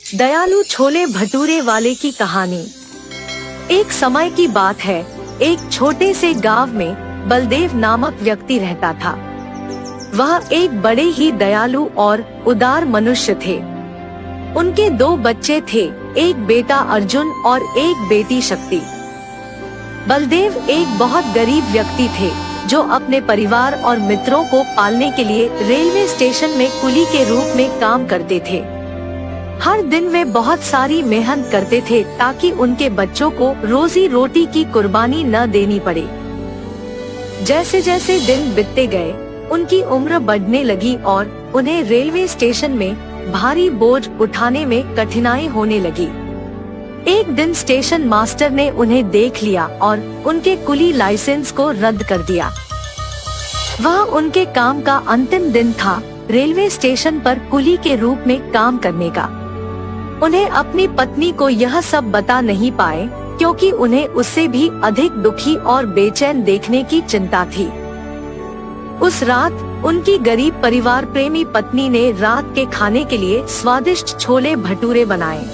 दयालु छोले भटूरे वाले की कहानी। एक समय की बात है, एक छोटे से गांव में बलदेव नामक व्यक्ति रहता था। वह एक बड़े ही दयालु और उदार मनुष्य थे। उनके 2 बच्चे थे, एक बेटा अर्जुन और एक बेटी शक्ति। बलदेव एक बहुत गरीब व्यक्ति थे, जो अपने परिवार और मित्रों को पालने के लिए रेलवे स्टेशन में कुली के रूप में काम करते थे। हर दिन वे बहुत सारी मेहनत करते थे ताकि उनके बच्चों को रोजी रोटी की कुर्बानी न देनी पड़े। जैसे जैसे दिन बीतते गए, उनकी उम्र बढ़ने लगी और उन्हें रेलवे स्टेशन में भारी बोझ उठाने में कठिनाई होने लगी। एक दिन स्टेशन मास्टर ने उन्हें देख लिया और उनके कुली लाइसेंस को रद्द कर दिया। वह उनके काम का अंतिम दिन था, रेलवे स्टेशन पर कुली के रूप में काम करने का। उन्हें अपनी पत्नी को यह सब बता नहीं पाए, क्योंकि उन्हें उससे भी अधिक दुखी और बेचैन देखने की चिंता थी। उस रात उनकी गरीब परिवार प्रेमी पत्नी ने रात के खाने के लिए स्वादिष्ट छोले भटूरे बनाए।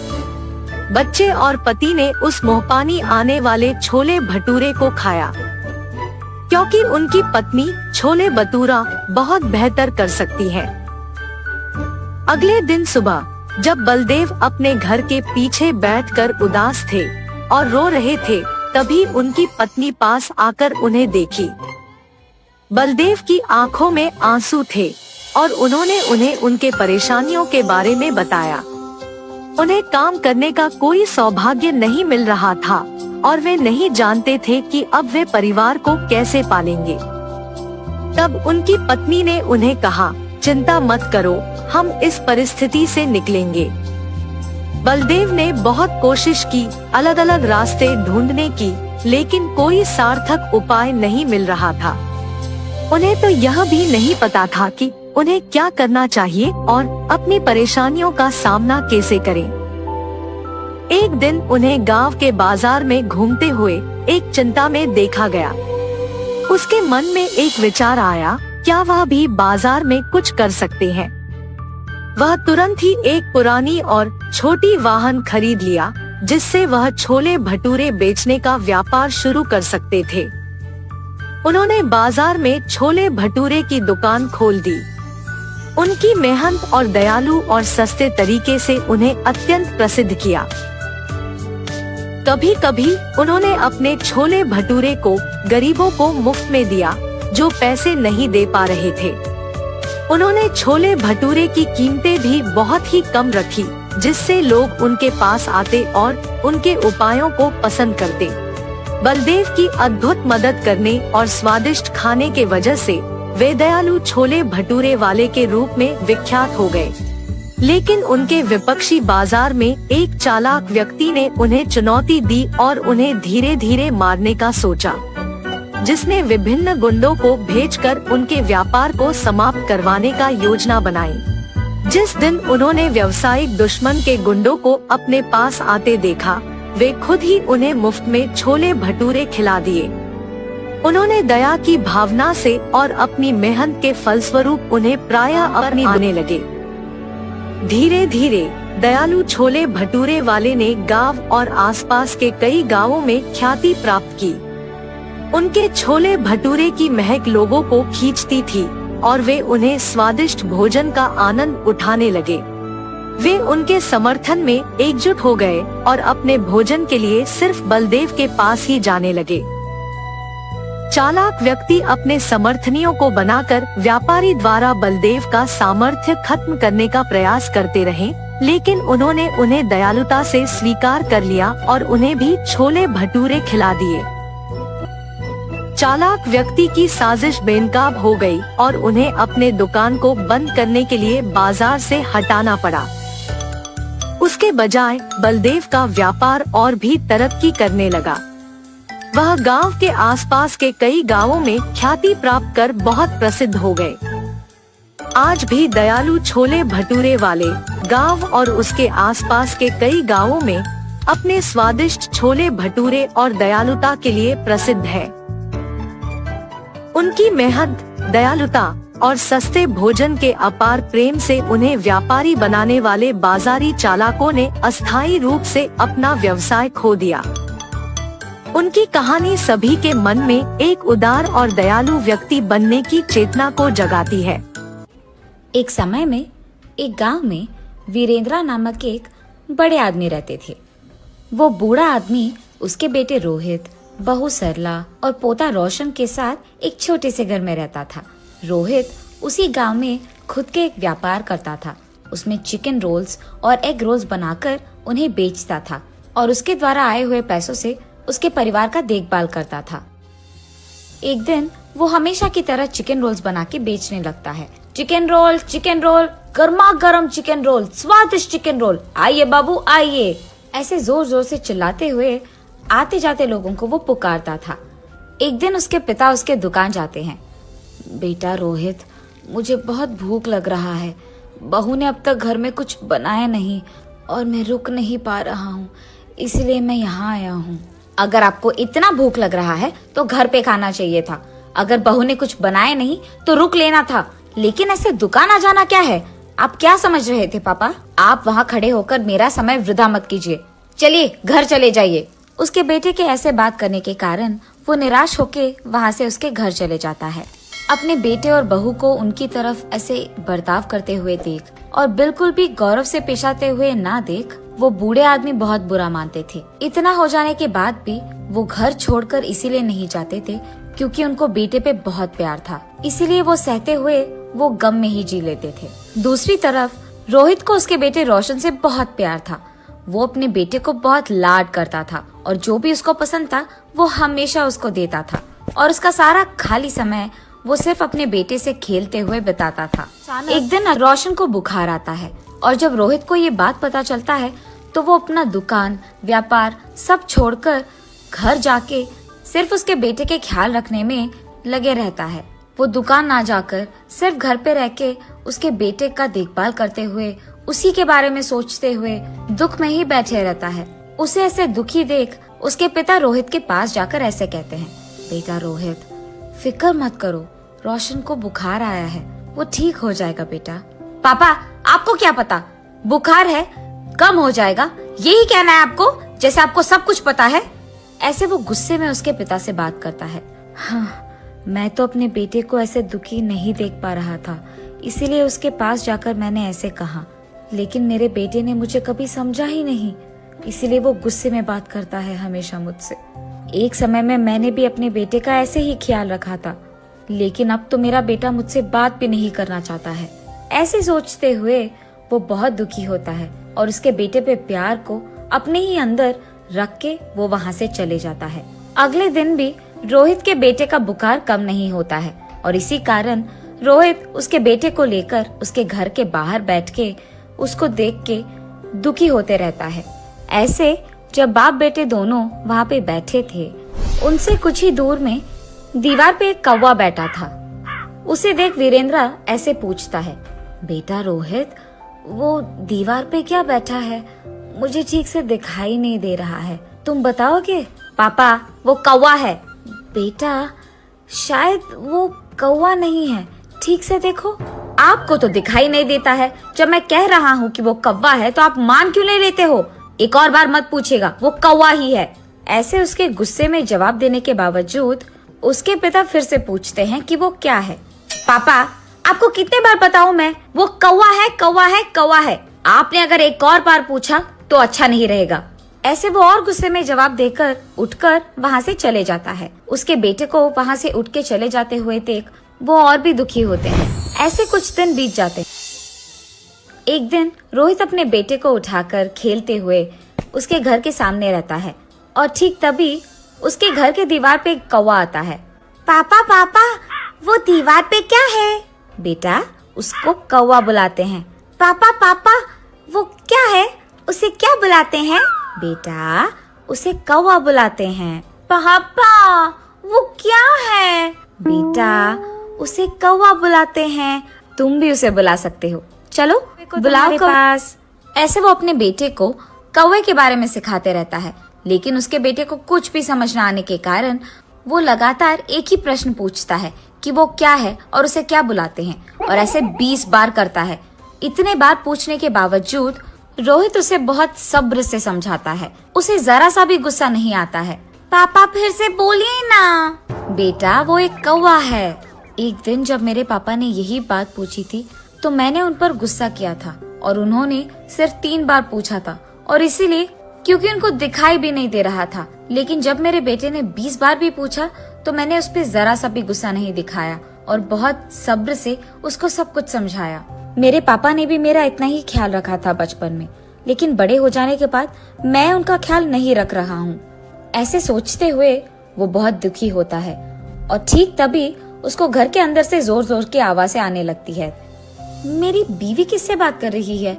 बच्चे और पति ने उस मुंहपानी आने वाले छोले भटूरे को खाया, क्योंकि उनकी पत्नी छोले भटूरा बहुत बेहतर कर सकती है। अगले दिन सुबह जब बलदेव अपने घर के पीछे बैठकर उदास थे और रो रहे थे, तभी उनकी पत्नी पास आकर उन्हें देखी। बलदेव की आंखों में आंसू थे और उन्होंने उन्हें उनके परेशानियों के बारे में बताया। उन्हें काम करने का कोई सौभाग्य नहीं मिल रहा था और वे नहीं जानते थे कि अब वे परिवार को कैसे पालेंगे। तब उनकी पत्नी ने उन्हें कहा, चिंता मत करो, हम इस परिस्थिति से निकलेंगे। बलदेव ने बहुत कोशिश की, अलग अलग रास्ते ढूंढने की, लेकिन कोई सार्थक उपाय नहीं मिल रहा था। उन्हें तो यह भी नहीं पता था कि उन्हें क्या करना चाहिए और अपनी परेशानियों का सामना कैसे करें। एक दिन उन्हें गांव के बाजार में घूमते हुए एक चिंता में देखा गया। उसके मन में एक विचार आया, क्या वह भी बाजार में कुछ कर सकते हैं। वह तुरंत ही एक पुरानी और छोटी वाहन खरीद लिया, जिससे वह छोले भटूरे बेचने का व्यापार शुरू कर सकते थे। उन्होंने बाजार में छोले भटूरे की दुकान खोल दी। उनकी मेहनत और दयालु और सस्ते तरीके से उन्हें अत्यंत प्रसिद्ध किया। कभी कभी उन्होंने अपने छोले भटूरे को गरीबों को मुफ्त में दिया, जो पैसे नहीं दे पा रहे थे। उन्होंने छोले भटूरे की कीमतें भी बहुत ही कम रखी, जिससे लोग उनके पास आते और उनके उपायों को पसंद करते। बलदेव की अद्भुत मदद करने और स्वादिष्ट खाने के वजह से वे दयालु छोले भटूरे वाले के रूप में विख्यात हो गए। लेकिन उनके विपक्षी बाजार में एक चालाक व्यक्ति ने उन्हें चुनौती दी और उन्हें धीरे धीरे मारने का सोचा, जिसने विभिन्न गुंडों को भेजकर उनके व्यापार को समाप्त करवाने का योजना बनाई। जिस दिन उन्होंने व्यावसायिक दुश्मन के गुंडों को अपने पास आते देखा, वे खुद ही उन्हें मुफ्त में छोले भटूरे खिला दिए। उन्होंने दया की भावना से और अपनी मेहनत के फलस्वरूप उन्हें प्रायः अपनी आने लगे। धीरे धीरे दयालु छोले भटूरे वाले ने गांव और आसपास के कई गांवों में ख्याति प्राप्त की। उनके छोले भटूरे की महक लोगों को खींचती थी और वे उन्हें स्वादिष्ट भोजन का आनंद उठाने लगे। वे उनके समर्थन में एकजुट हो गए और अपने भोजन के लिए सिर्फ बलदेव के पास ही जाने लगे। चालाक व्यक्ति अपने समर्थनियों को बनाकर व्यापारी द्वारा बलदेव का सामर्थ्य खत्म करने का प्रयास करते रहे, लेकिन उन्होंने उन्हें दयालुता से स्वीकार कर लिया और उन्हें भी छोले भटूरे खिला दिए। चालाक व्यक्ति की साजिश बेनकाब हो गई और उन्हें अपने दुकान को बंद करने के लिए बाजार से हटाना पड़ा। उसके बजाय बलदेव का व्यापार और भी तरक्की करने लगा। वह गांव के आसपास के कई गांवों में ख्याति प्राप्त कर बहुत प्रसिद्ध हो गए। आज भी दयालु छोले भटूरे वाले गांव और उसके आसपास के कई गांवों में अपने स्वादिष्ट छोले भटूरे और दयालुता के लिए प्रसिद्ध है। उनकी मेहनत, दयालुता और सस्ते भोजन के अपार प्रेम से उन्हें व्यापारी बनाने वाले बाजारी चालाकों ने अस्थायी रूप से अपना व्यवसाय खो दिया। उनकी कहानी सभी के मन में एक उदार और दयालु व्यक्ति बनने की चेतना को जगाती है। एक समय में एक गांव में वीरेंद्रा नामक एक बड़े आदमी रहते थे। वो बूढ़ा आदमी उसके बेटे रोहित, बहू सरला और पोता रोशन के साथ एक छोटे से घर में रहता था। रोहित उसी गांव में खुद के एक व्यापार करता था। उसमें चिकन रोल्स और एग रोल्स बनाकर उन्हें बेचता था और उसके द्वारा आए हुए पैसों से उसके परिवार का देखभाल करता था। एक दिन वो हमेशा की तरह चिकन रोल्स बना के बेचने लगता है। चिकन रोल, गर्मा गर्म चिकन रोल, स्वादिष्ट चिकन रोल, आइए बाबू आइए, ऐसे जोर जोर से चिल्लाते हुए आते जाते लोगों को वो पुकारता था। एक दिन उसके पिता उसके दुकान जाते हैं। बेटा रोहित, मुझे बहुत भूख लग रहा है। बहू ने अब तक घर में कुछ बनाया नहीं और मैं रुक नहीं पा रहा हूँ, इसलिए मैं यहाँ आया हूँ। अगर आपको इतना भूख लग रहा है तो घर पे खाना चाहिए था। अगर बहू ने कुछ बनाया नहीं तो रुक लेना था, लेकिन ऐसे दुकान आ जाना क्या है? आप क्या समझ रहे थे पापा? आप वहाँ खड़े होकर मेरा समय वृथा मत कीजिए, चलिए घर चले जाइए। उसके बेटे के ऐसे बात करने के कारण वो निराश होके वहाँ से उसके घर चले जाता है। अपने बेटे और बहू को उनकी तरफ ऐसे बर्ताव करते हुए देख और बिल्कुल भी गौरव से पेश आते हुए ना देख वो बूढ़े आदमी बहुत बुरा मानते थे। इतना हो जाने के बाद भी वो घर छोड़कर इसीलिए नहीं जाते थे क्योंकि उनको बेटे पे बहुत प्यार था, इसीलिए वो सहते हुए वो गम में ही जी लेते थे। दूसरी तरफ रोहित को उसके बेटे रोशन से बहुत प्यार था। वो अपने बेटे को बहुत लाड करता था और जो भी उसको पसंद था वो हमेशा उसको देता था और उसका सारा खाली समय वो सिर्फ अपने बेटे से खेलते हुए बिताता था। एक दिन रोशन को बुखार आता है और जब रोहित को ये बात पता चलता है तो वो अपना दुकान, व्यापार सब छोड़कर घर जाके सिर्फ उसके बेटे के ख्याल रखने में लगे रहता है। वो दुकान ना जाकर सिर्फ घर पे रह के उसके बेटे का देखभाल करते हुए उसी के बारे में सोचते हुए दुख में ही बैठे रहता है। उसे ऐसे दुखी देख उसके पिता रोहित के पास जाकर ऐसे कहते हैं, बेटा रोहित, फिक्र मत करो, रोशन को बुखार आया है, वो ठीक हो जाएगा बेटा। पापा, आपको क्या पता, बुखार है, कम हो जाएगा, यही कहना है आपको, जैसे आपको सब कुछ पता है। ऐसे वो गुस्से में उसके पिता से बात करता है। हाँ, मैं तो अपने बेटे को ऐसे दुखी नहीं देख पा रहा था, इसीलिए उसके पास जाकर मैंने ऐसे कहा, लेकिन मेरे बेटे ने मुझे कभी समझा ही नहीं, इसीलिए वो गुस्से में बात करता है हमेशा मुझसे। एक समय में मैंने भी अपने बेटे का ऐसे ही ख्याल रखा था, लेकिन अब तो मेरा बेटा मुझसे बात भी नहीं करना चाहता है। ऐसे सोचते हुए वो बहुत दुखी होता है और उसके बेटे पे प्यार को अपने ही अंदर रख के वो वहाँ से चले जाता है। अगले दिन भी रोहित के बेटे का बुखार कम नहीं होता है और इसी कारण रोहित उसके बेटे को लेकर उसके घर के बाहर बैठ के उसको देख के दुखी होते रहता है। ऐसे जब बाप बेटे दोनों वहाँ पे बैठे थे, उनसे कुछ ही दूर में दीवार पे एक कौवा बैठा था। उसे देख वीरेंद्र ऐसे पूछता है, बेटा रोहित, वो दीवार पे क्या बैठा है? मुझे ठीक से दिखाई नहीं दे रहा है, तुम बताओगे? पापा, वो कौवा है। बेटा, शायद वो कौवा नहीं है, ठीक से देखो। आपको तो दिखाई नहीं देता है, जब मैं कह रहा हूँ कि वो कौवा है तो आप मान क्यों नहीं लेते हो? एक और बार मत पूछेगा, वो कौवा ही है। ऐसे उसके गुस्से में जवाब देने के बावजूद उसके पिता फिर से पूछते हैं कि वो क्या है। पापा, आपको कितने बार बताऊं मैं, वो कौवा है, कौवा है, कौवा है। आपने अगर एक और बार पूछा तो अच्छा नहीं रहेगा। ऐसे वो और गुस्से में जवाब देकर उठकर वहाँ से चले जाता है। उसके बेटे को वहाँ से उठ के चले जाते हुए देख वो और भी दुखी होते हैं। ऐसे कुछ दिन बीत जाते हैं। एक दिन रोहित अपने बेटे को उठाकर खेलते हुए उसके घर के सामने रहता है और ठीक तभी उसके घर के दीवार पे एक कौवा आता है। पापा पापा, वो दीवार पे क्या है? बेटा, उसको कौवा बुलाते हैं। पापा पापा, वो क्या है? उसे क्या बुलाते हैं? बेटा, उसे कौवा बुलाते हैं। पापा, वो क्या है? बेटा, उसे कौवा बुलाते हैं। तुम भी उसे बुला सकते हो, चलो बुलाओ पास। ऐसे वो अपने बेटे को कौवे के बारे में सिखाते रहता है, लेकिन उसके बेटे को कुछ भी समझ न आने के कारण वो लगातार एक ही प्रश्न पूछता है कि वो क्या है और उसे क्या बुलाते हैं, और ऐसे 20 बार करता है। इतने बार पूछने के बावजूद रोहित उसे बहुत सब्र से समझाता है। उसे जरा सा भी गुस्सा नहीं आता है। पापा फिर से बोलिए ना। बेटा वो एक कौवा है। एक दिन जब मेरे पापा ने यही बात पूछी थी तो मैंने उन पर गुस्सा किया था और उन्होंने सिर्फ 3 बार पूछा था, और इसीलिए क्योंकि उनको दिखाई भी नहीं दे रहा था। लेकिन जब मेरे बेटे ने 20 बार भी पूछा तो मैंने उस पर जरा सा भी गुस्सा नहीं दिखाया और बहुत सब्र से उसको सब कुछ समझाया। मेरे पापा ने भी मेरा इतना ही ख्याल रखा था बचपन में, लेकिन बड़े हो जाने के बाद मैं उनका ख्याल नहीं रख रहा हूँ। ऐसे सोचते हुए वो बहुत दुखी होता है और ठीक तभी उसको घर के अंदर से जोर जोर की आवाजें आने लगती है। मेरी बीवी किससे बात कर रही है?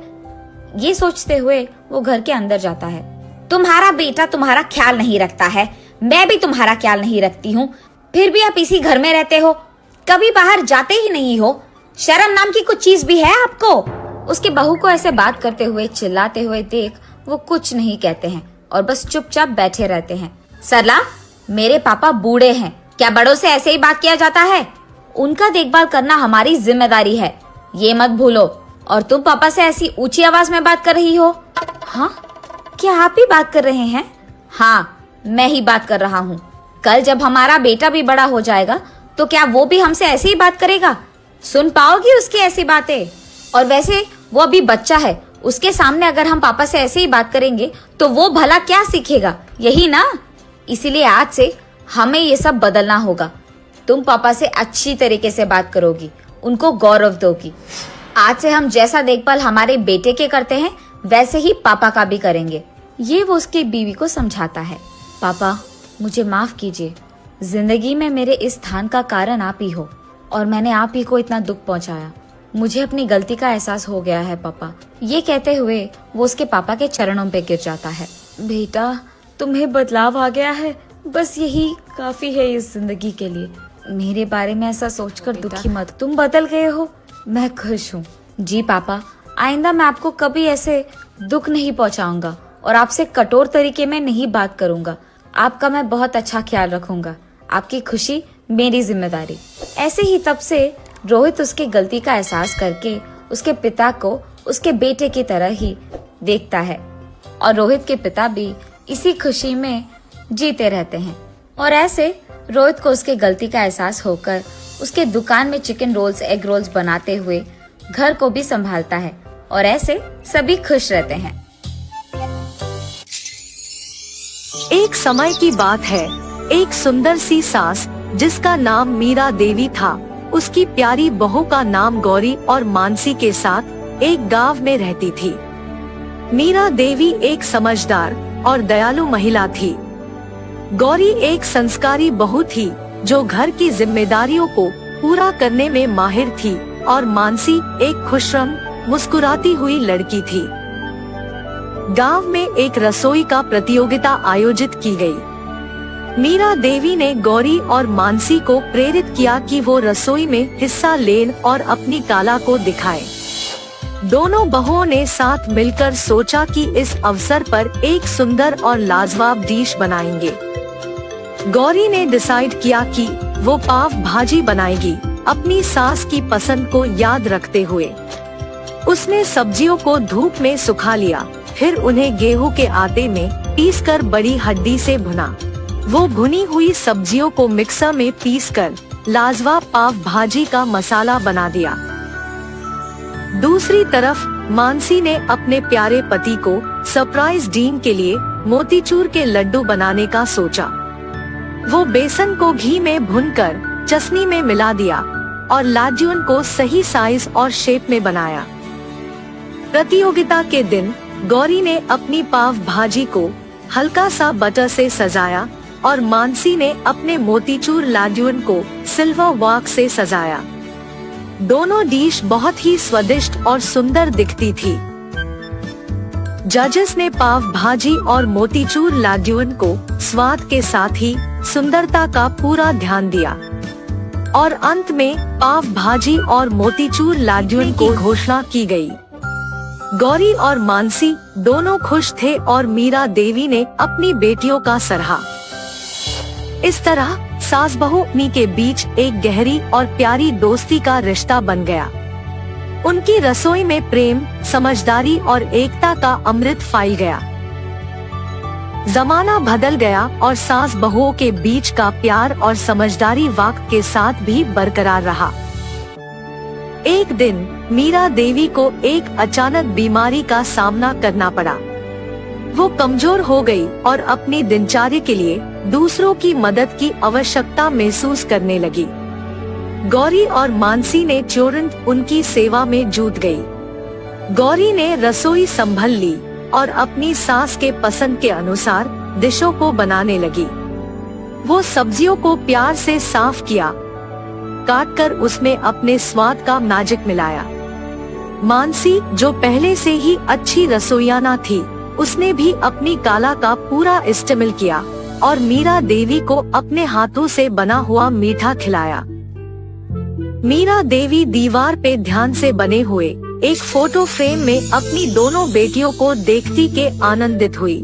ये सोचते हुए वो घर के अंदर जाता है। तुम्हारा बेटा तुम्हारा ख्याल नहीं रखता है, मैं भी तुम्हारा ख्याल नहीं रखती हूँ, फिर भी आप इसी घर में रहते हो, कभी बाहर जाते ही नहीं हो। शर्म नाम की कुछ चीज भी है आपको? उसके बहू को ऐसे बात करते हुए चिल्लाते हुए देख वो कुछ नहीं कहते हैं और बस चुपचाप बैठे रहते हैं। सरला, मेरे पापा बूढ़े हैं, क्या बड़ों से ऐसे ही बात किया जाता है? उनका देखभाल करना हमारी जिम्मेदारी है, ये मत भूलो। और तुम पापा से ऐसी ऊंची आवाज में बात कर रही हो? हाँ, क्या आप ही बात कर रहे हैं? हाँ, मैं ही बात कर रहा हूँ। कल जब हमारा बेटा भी बड़ा हो जाएगा तो क्या वो भी हमसे ऐसे ही बात करेगा? सुन पाओगी उसकी ऐसी बातें? और वैसे वो अभी बच्चा है, उसके सामने अगर हम पापा से ऐसे ही बात करेंगे तो वो भला क्या सीखेगा, यही ना? इसीलिए आज से हमें ये सब बदलना होगा। तुम पापा से अच्छी तरीके से बात करोगी, उनको गौरव दोगी। आज से हम जैसा देखभाल हमारे बेटे के करते हैं वैसे ही पापा का भी करेंगे। ये वो उसकी बीवी को समझाता है। पापा मुझे माफ कीजिए, जिंदगी में मेरे इस स्थान का कारण आप ही हो और मैंने आप ही को इतना दुख पहुंचाया। मुझे अपनी गलती का एहसास हो गया है पापा। ये कहते हुए वो उसके पापा के चरणों पे गिर जाता है। बेटा तुम्हें बदलाव आ गया है, बस यही काफी है इस जिंदगी के लिए। मेरे बारे में ऐसा सोचकर दुखी मत, तुम बदल गए हो, मैं खुश हूँ। जी पापा, आइंदा मैं आपको कभी ऐसे दुख नहीं पहुँचाऊंगा और आपसे कठोर तरीके में नहीं बात करूंगा। आपका मैं बहुत अच्छा ख्याल रखूंगा, आपकी खुशी मेरी जिम्मेदारी। ऐसे ही तब से रोहित उसकी गलती का एहसास करके उसके पिता को उसके बेटे की तरह ही देखता है और रोहित के पिता भी इसी खुशी में जीते रहते हैं। और ऐसे रोहित को उसके गलती का एहसास होकर उसके दुकान में चिकन रोल्स, एग रोल्स बनाते हुए घर को भी संभालता है और ऐसे सभी खुश रहते हैं। एक समय की बात है, एक सुंदर सी सास जिसका नाम मीरा देवी था, उसकी प्यारी बहू का नाम गौरी और मानसी के साथ एक गांव में रहती थी। मीरा देवी एक समझदार और दयालु महिला थी। गौरी एक संस्कारी बहू थी जो घर की जिम्मेदारियों को पूरा करने में माहिर थी और मानसी एक खुशरम मुस्कुराती हुई लड़की थी। गांव में एक रसोई का प्रतियोगिता आयोजित की गई। मीरा देवी ने गौरी और मानसी को प्रेरित किया कि वो रसोई में हिस्सा लें और अपनी कला को दिखाएं। दोनों बहुओं ने साथ मिलकर सोचा कि इस अवसर पर एक सुंदर और लाजवाब डिश बनाएंगे। गौरी ने डिसाइड किया कि वो पाव भाजी बनाएगी, अपनी सास की पसंद को याद रखते हुए। उसने सब्जियों को धूप में सुखा लिया, फिर उन्हें गेहूं के आटे में पीसकर बड़ी हड्डी से भुना। वो भुनी हुई सब्जियों को मिक्सर में पीसकर लाजवाब पाव भाजी का मसाला बना दिया। दूसरी तरफ मानसी ने अपने प्यारे पति को सरप्राइज डिनर के लिए मोतीचूर के लड्डू बनाने का सोचा। वो बेसन को घी में भूनकर चटनी में मिला दिया और लाड्यून को सही साइज और शेप में बनाया। प्रतियोगिता के दिन गौरी ने अपनी पाव भाजी को हल्का सा बटर से सजाया और मानसी ने अपने मोतीचूर लाड्यून को सिल्वर वॉक से सजाया। दोनों डिश बहुत ही स्वादिष्ट और सुंदर दिखती थी। जजेस ने पाव भाजी और मोतीचूर लाड्यून को स्वाद के साथ ही सुंदरता का पूरा ध्यान दिया और अंत में पाव भाजी और मोतीचूर लाड्यून की घोषणा की गई। गौरी और मानसी दोनों खुश थे और मीरा देवी ने अपनी बेटियों का सराहा। इस तरह सास बहू के बीच एक गहरी और प्यारी दोस्ती का रिश्ता बन गया। उनकी रसोई में प्रेम, समझदारी और एकता का अमृत फैल गया। जमाना बदल गया और सास बहुओं के बीच का प्यार और समझदारी वक्त के साथ भी बरकरार रहा। एक दिन मीरा देवी को एक अचानक बीमारी का सामना करना पड़ा। वो कमजोर हो गई और अपनी दिनचर्या के लिए दूसरों की मदद की आवश्यकता महसूस करने लगी। गौरी और मानसी ने तुरंत उनकी सेवा में जुट गई। गौरी ने रसोई संभाल ली और अपनी सास के पसंद के अनुसार डिशों को बनाने लगी। वो सब्जियों को प्यार से साफ किया, काटकर उसमें अपने स्वाद का मैजिक मिलाया। मानसी, जो पहले से ही अच्छी रसोइयाना थी, उसने भी अपनी कला का पूरा इस्तेमाल किया और मीरा देवी को अपने हाथों से बना हुआ मीठा खिलाया। मीरा देवी दीवार पे ध्यान से बने हुए एक फोटो फ्रेम में अपनी दोनों बेटियों को देखती के आनंदित हुई।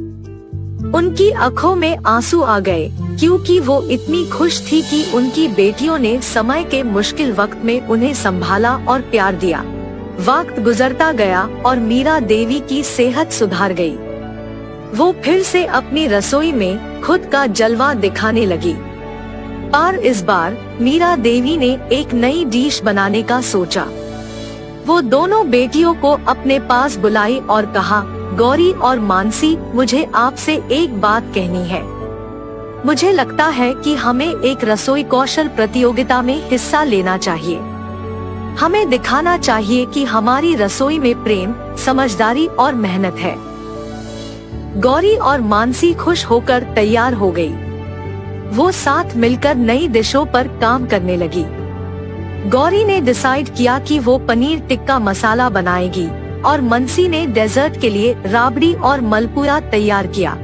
उनकी आंखों में आंसू आ गए, क्योंकि वो इतनी खुश थी कि उनकी बेटियों ने समय के मुश्किल वक्त में उन्हें संभाला और प्यार दिया। वक्त गुजरता गया और मीरा देवी की सेहत सुधार गई। वो फिर से अपनी रसोई में खुद का जलवा दिखाने लगी। पर इस बार मीरा देवी ने एक नई डिश बनाने का सोचा। वो दोनों बेटियों को अपने पास बुलाई और कहा, गौरी और मानसी, मुझे आपसे एक बात कहनी है। मुझे लगता है कि हमें एक रसोई कौशल प्रतियोगिता में हिस्सा लेना चाहिए। हमें दिखाना चाहिए कि हमारी रसोई में प्रेम, समझदारी और मेहनत है। गौरी और मानसी खुश होकर तैयार हो गई। वो साथ मिलकर नई डिशों पर काम करने लगी। गौरी ने डिसाइड किया कि वो पनीर टिक्का मसाला बनाएगी और मानसी ने डेजर्ट के लिए राबड़ी और मलपुआ तैयार किया।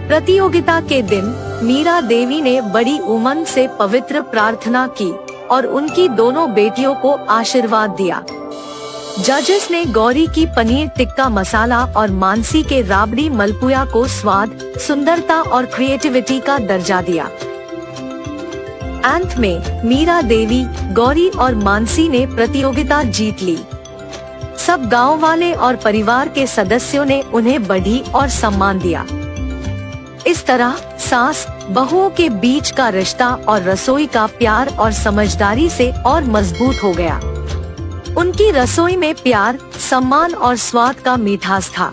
प्रतियोगिता के दिन मीरा देवी ने बड़ी उमंग से पवित्र प्रार्थना की और उनकी दोनों बेटियों को आशीर्वाद दिया। जजेस ने गौरी की पनीर टिक्का मसाला और मानसी के राबड़ी मलपुआ को स्वाद, सुंदरता और क्रिएटिविटी का दर्जा दिया। अंत में मीरा देवी, गौरी और मानसी ने प्रतियोगिता जीत ली। सब गांव वाले और परिवार के सदस्यों ने उन्हें बधाई और सम्मान दिया। इस तरह सास बहुओं के बीच का रिश्ता और रसोई का प्यार और समझदारी से और मजबूत हो गया। उनकी रसोई में प्यार, सम्मान और स्वाद का मिठास था।